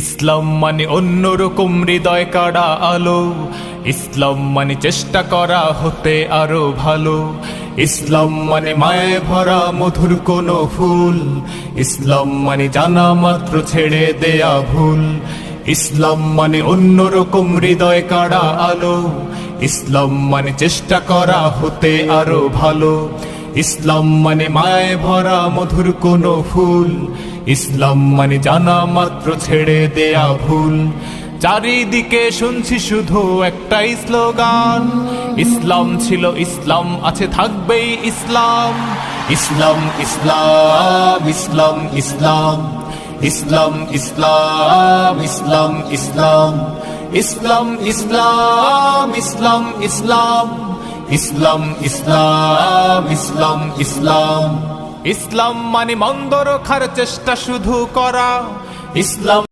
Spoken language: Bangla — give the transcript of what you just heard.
ইসলাম মানে অন্যরকম হৃদয় কাড়া আলো, ইসলাম মানে চেষ্টা করা হতে আরো ভালো। ইসলাম মানে মায়ে ভরা মধুর কোনো ফুল, ইসলাম মানে জানা মাত্র ছেড়ে দেয়া ভুল। ইসলাম মানে অন্যরকম হৃদয় কাড়া আলো, ইসলাম মানে চেষ্টা করা হতে আরো ভালো। ইসলাম মানে মায়ে ভরা মধুর কোনো ফুল, ইসলাম মানে জানা মাত্র ছেড়ে দেয়া ভুল। চারিদিকে শুনছি শুধু একটাই স্লোগান, ইসলাম ছিল ইসলাম আছে থাকবেই ইসলাম। ইসলাম ইসলাম ইসলাম ইসলাম, ইসলাম ইসলাম ইসলাম ইসলাম, ইসলাম ইসলাম ইসলাম ইসলাম, ইসলাম ইসলাম ইসলাম ইসলাম। ইসলাম মানে মন্দ রক্ষার চেষ্টা শুধু করা, ইসলাম